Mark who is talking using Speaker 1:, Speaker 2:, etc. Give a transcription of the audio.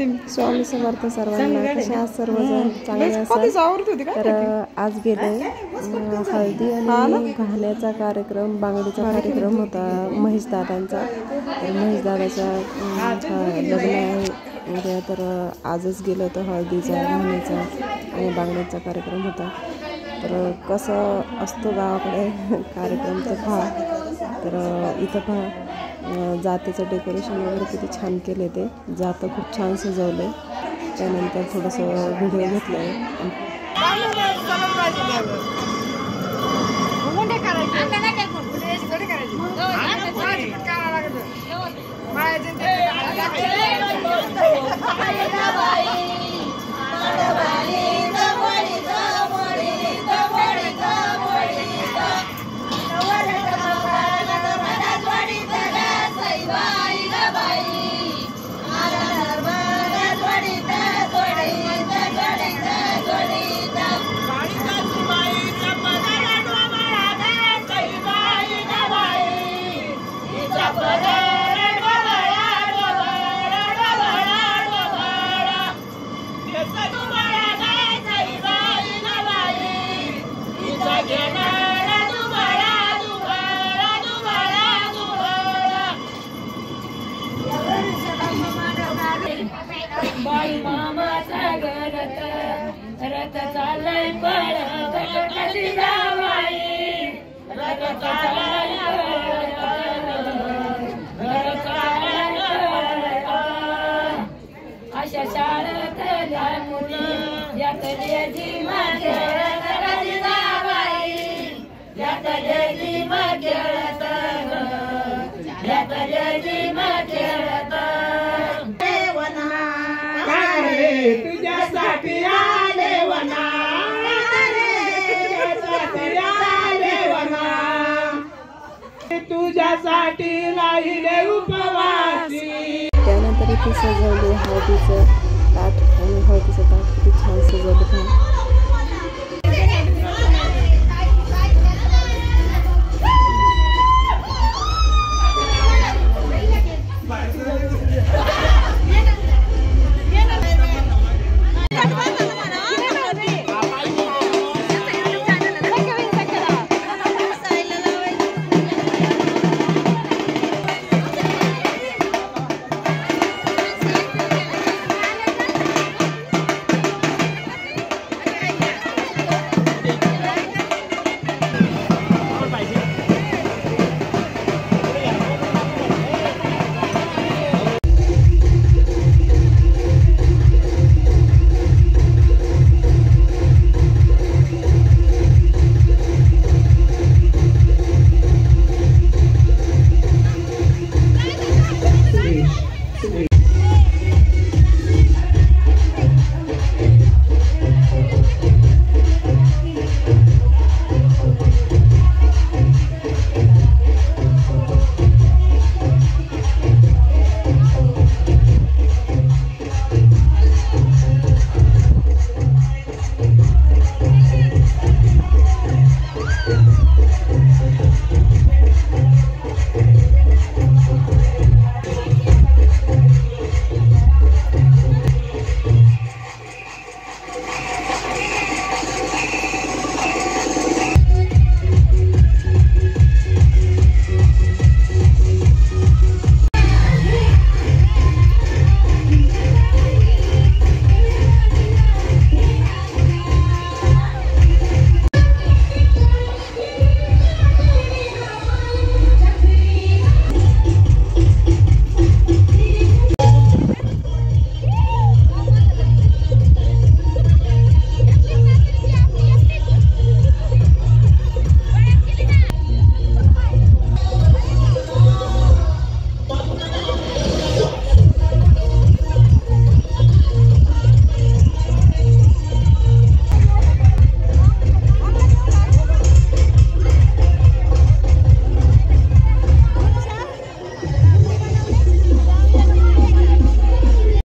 Speaker 1: स्वामी समर्थ सर्वांना. कसे आहात सर्वजण? चांगले असाल तर आज गेले हळदी आणि घाण्याचा कार्यक्रम, बांगडीचा कार्यक्रम होता महेशदादांचा. तर महेशदादाचा लग्न आहे उद्या, तर आजच गेलो होतो. हळदीचा, घाण्याचा आणि बांगडीचा कार्यक्रम होता. तर कसं असतो गावाकडे कार्यक्रम तर पहा. तर इथं पहा जातेचं डेकोरेशन वगैरे किती छान केले. ते जातं खूप छान सजवले. त्यानंतर थोडंसं व्हिडिओ घेतलं.
Speaker 2: बाई मामाचा घरात रथ चालय पळ गणपती जावाई, रथ चालय अशा शाळेतल्या मुली यात लेझी खेळत गणपती जावाई, यात लेझी खेळत, यात लेझी खेळत.
Speaker 3: तुझ्यासाठी आले वना, तुझ्यासाठी आले वना, तुझ्यासाठी राहिले उपवासी.
Speaker 1: त्यानंतर इथे सजवले हळदीचं ताट आणि हळदीचं ताट किती छान सजवलं.